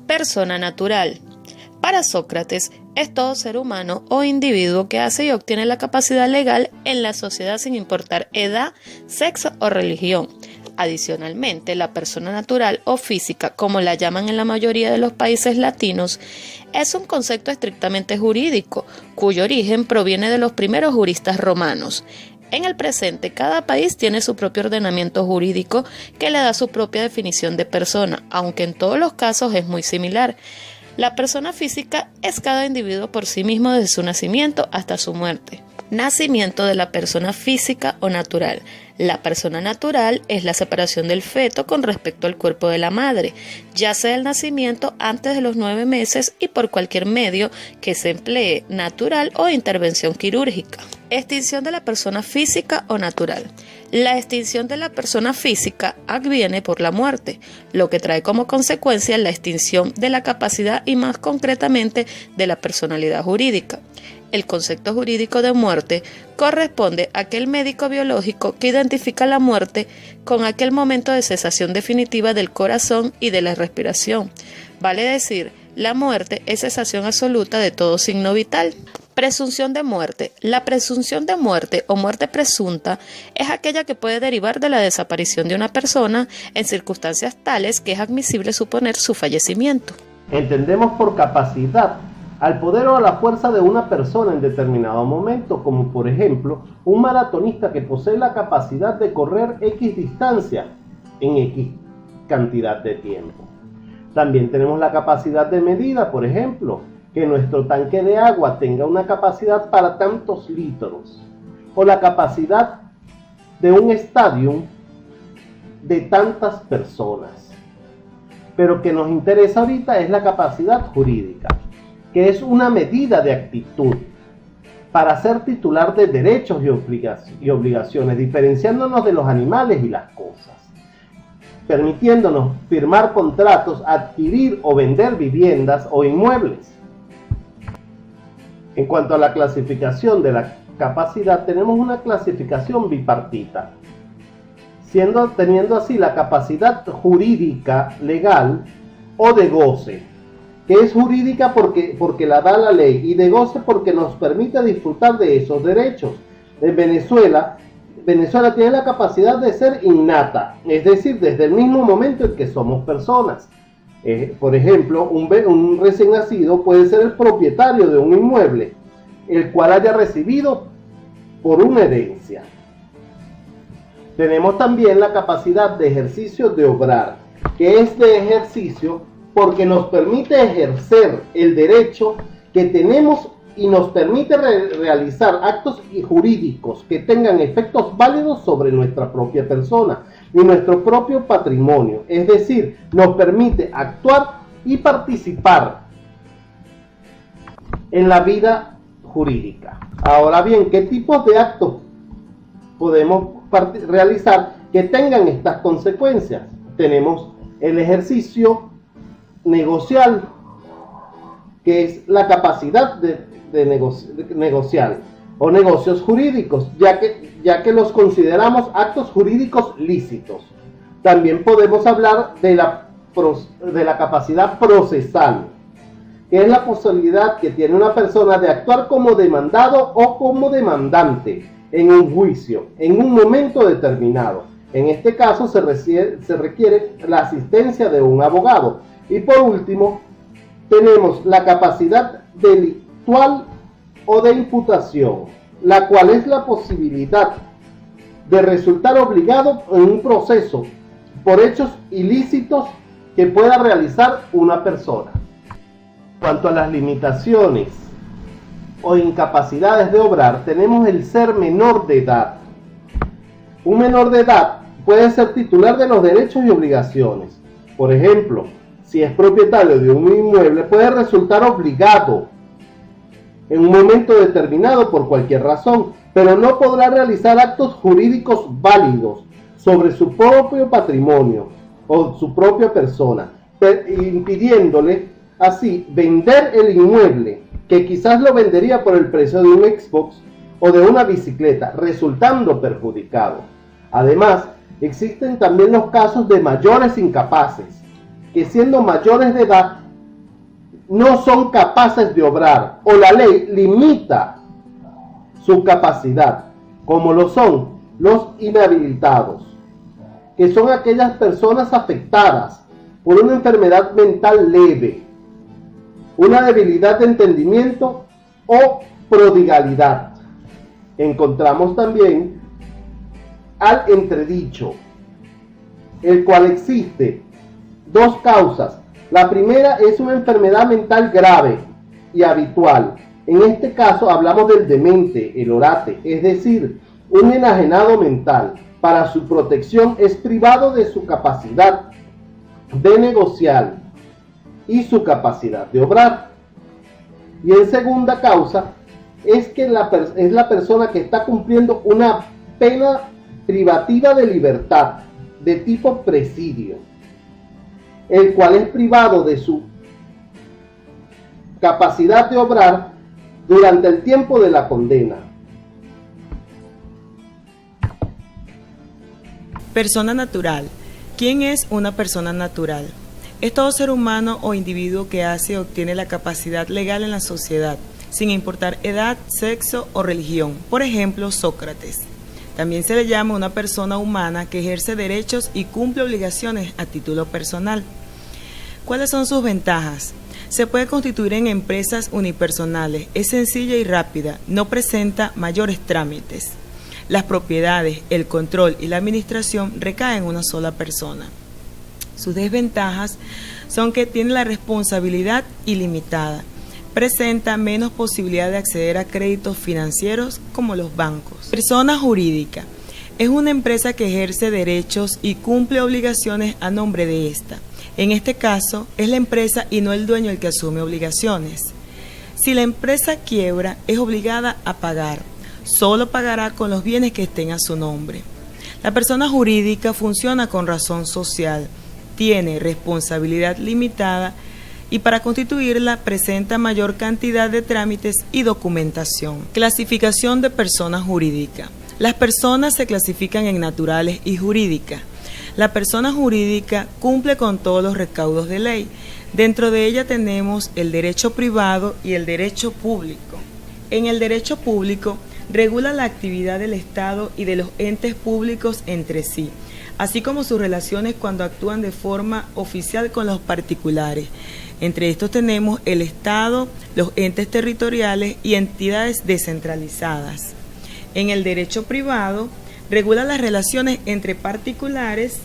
Persona natural. Para Sócrates, es todo ser humano o individuo que hace y obtiene la capacidad legal en la sociedad sin importar edad, sexo o religión. Adicionalmente, la persona natural o física, como la llaman en la mayoría de los países latinos, es un concepto estrictamente jurídico, cuyo origen proviene de los primeros juristas romanos. En el presente, cada país tiene su propio ordenamiento jurídico que le da su propia definición de persona, aunque en todos los casos es muy similar. La persona física es cada individuo por sí mismo desde su nacimiento hasta su muerte. Nacimiento de la persona física o natural. La persona natural es la separación del feto con respecto al cuerpo de la madre, ya sea el nacimiento antes de los 9 meses y por cualquier medio que se emplee, natural o intervención quirúrgica. Extinción de la persona física o natural. La extinción de la persona física adviene por la muerte, lo que trae como consecuencia la extinción de la capacidad y más concretamente de la personalidad jurídica. El concepto jurídico de muerte corresponde a aquel médico biológico que identifica la muerte con aquel momento de cesación definitiva del corazón y de la respiración. Vale decir, la muerte es cesación absoluta de todo signo vital. Presunción de muerte. La presunción de muerte o muerte presunta es aquella que puede derivar de la desaparición de una persona en circunstancias tales que es admisible suponer su fallecimiento. Entendemos por capacidad al poder o a la fuerza de una persona en determinado momento, como por ejemplo un maratonista que posee la capacidad de correr X distancia en X cantidad de tiempo. También tenemos la capacidad de medida, por ejemplo, que nuestro tanque de agua tenga una capacidad para tantos litros, o la capacidad de un estadio de tantas personas. Pero que nos interesa ahorita es la capacidad jurídica, que es una medida de actitud para ser titular de derechos y obligaciones, diferenciándonos de los animales y las cosas, permitiéndonos firmar contratos, adquirir o vender viviendas o inmuebles. En cuanto a la clasificación de la capacidad, tenemos una clasificación bipartita, teniendo así la capacidad jurídica legal o de goce, que es jurídica porque la da la ley, y de goce porque nos permite disfrutar de esos derechos. En Venezuela tiene la capacidad de ser innata, es decir, desde el mismo momento en que somos personas. Por ejemplo, un recién nacido puede ser el propietario de un inmueble, el cual haya recibido por una herencia. Tenemos también la capacidad de ejercicio de obrar, que es de ejercicio porque nos permite ejercer el derecho que tenemos y nos permite realizar actos jurídicos que tengan efectos válidos sobre nuestra propia persona y nuestro propio patrimonio. Es decir, nos permite actuar y participar en la vida jurídica. Ahora bien, ¿qué tipos de actos podemos realizar que tengan estas consecuencias? Tenemos el ejercicio negocial, que es la capacidad de negociar, o negocios jurídicos, ya que los consideramos actos jurídicos lícitos. También podemos hablar de la capacidad procesal, que es la posibilidad que tiene una persona de actuar como demandado o como demandante en un juicio, en un momento determinado. En este caso se requiere la asistencia de un abogado. Y por último, tenemos la capacidad delictual o de imputación, la cual es la posibilidad de resultar obligado en un proceso por hechos ilícitos que pueda realizar una persona. En cuanto a las limitaciones o incapacidades de obrar, tenemos el ser menor de edad. Un menor de edad puede ser titular de los derechos y obligaciones. Por ejemplo, si es propietario de un inmueble, puede resultar obligado en un momento determinado por cualquier razón, pero no podrá realizar actos jurídicos válidos sobre su propio patrimonio o su propia persona, impidiéndole así vender el inmueble, que quizás lo vendería por el precio de un Xbox o de una bicicleta, resultando perjudicado. Además, existen también los casos de mayores incapaces, que siendo mayores de edad no son capaces de obrar o la ley limita su capacidad, como lo son los inhabilitados, que son aquellas personas afectadas por una enfermedad mental leve, una debilidad de entendimiento o prodigalidad. Encontramos también al entredicho, el cual existe dos causas. La primera es una enfermedad mental grave y habitual. En este caso hablamos del demente, el orate, es decir, un enajenado mental. Para su protección es privado de su capacidad de negociar y su capacidad de obrar. Y en segunda causa es que es la persona que está cumpliendo una pena privativa de libertad de tipo presidio, el cual es privado de su capacidad de obrar durante el tiempo de la condena. Persona natural. ¿Quién es una persona natural? Es todo ser humano o individuo que hace o obtiene la capacidad legal en la sociedad, sin importar edad, sexo o religión. Por ejemplo, Sócrates. También se le llama una persona humana que ejerce derechos y cumple obligaciones a título personal. ¿Cuáles son sus ventajas? Se puede constituir en empresas unipersonales, es sencilla y rápida, no presenta mayores trámites. Las propiedades, el control y la administración recaen en una sola persona. Sus desventajas son que tiene la responsabilidad ilimitada, presenta menos posibilidad de acceder a créditos financieros como los bancos. Persona jurídica. Es una empresa que ejerce derechos y cumple obligaciones a nombre de esta. En este caso, es la empresa y no el dueño el que asume obligaciones. Si la empresa quiebra, es obligada a pagar. Solo pagará con los bienes que estén a su nombre. La persona jurídica funciona con razón social, tiene responsabilidad limitada y para constituirla presenta mayor cantidad de trámites y documentación. Clasificación de persona jurídica. Las personas se clasifican en naturales y jurídicas. La persona jurídica cumple con todos los recaudos de ley. Dentro de ella tenemos el derecho privado y el derecho público. En el derecho público regula la actividad del Estado y de los entes públicos entre sí, así como sus relaciones cuando actúan de forma oficial con los particulares. Entre estos tenemos el Estado, los entes territoriales y entidades descentralizadas. En el derecho privado regula las relaciones entre particulares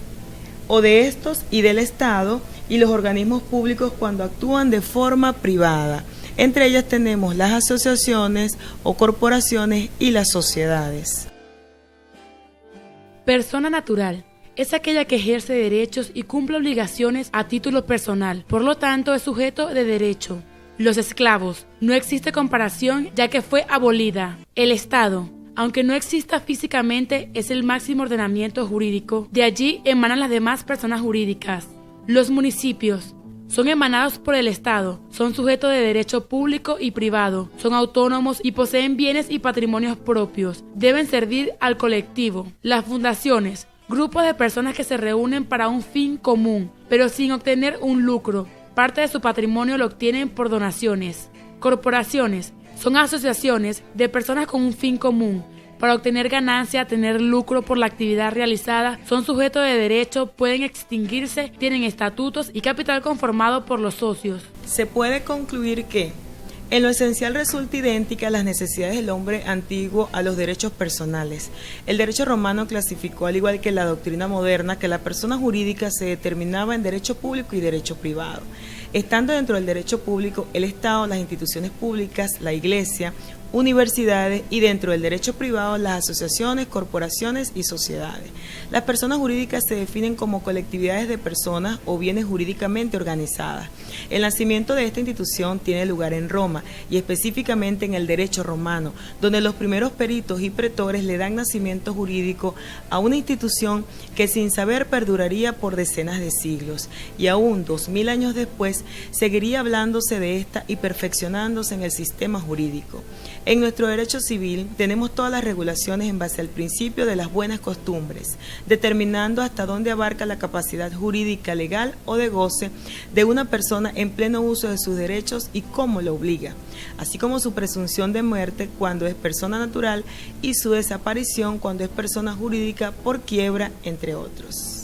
o de estos y del Estado y los organismos públicos cuando actúan de forma privada. Entre ellas tenemos las asociaciones o corporaciones y las sociedades. Persona natural. Es aquella que ejerce derechos y cumple obligaciones a título personal, por lo tanto es sujeto de derecho. Los esclavos. No existe comparación ya que fue abolida. El Estado. Aunque no exista físicamente, es el máximo ordenamiento jurídico. De allí emanan las demás personas jurídicas. Los municipios. Son emanados por el Estado, son sujetos de derecho público y privado, son autónomos y poseen bienes y patrimonios propios, deben servir al colectivo. Las fundaciones, grupos de personas que se reúnen para un fin común, pero sin obtener un lucro. Parte de su patrimonio lo obtienen por donaciones. Corporaciones, son asociaciones de personas con un fin común. Para obtener ganancia, tener lucro por la actividad realizada, son sujetos de derecho, pueden extinguirse, tienen estatutos y capital conformado por los socios. Se puede concluir que, en lo esencial resulta idéntica las necesidades del hombre antiguo a los derechos personales. El derecho romano clasificó, al igual que la doctrina moderna, que la persona jurídica se determinaba en derecho público y derecho privado. Estando dentro del derecho público, el Estado, las instituciones públicas, la Iglesia, universidades y dentro del derecho privado las asociaciones, corporaciones y sociedades. Las personas jurídicas se definen como colectividades de personas o bienes jurídicamente organizadas. El nacimiento de esta institución tiene lugar en Roma y específicamente en el derecho romano, donde los primeros peritos y pretores le dan nacimiento jurídico a una institución que sin saber perduraría por decenas de siglos y aún 2000 años después seguiría hablándose de esta y perfeccionándose en el sistema jurídico. En nuestro derecho civil tenemos todas las regulaciones en base al principio de las buenas costumbres, determinando hasta dónde abarca la capacidad jurídica, legal o de goce de una persona en pleno uso de sus derechos y cómo lo obliga, así como su presunción de muerte cuando es persona natural y su desaparición cuando es persona jurídica por quiebra, entre otros.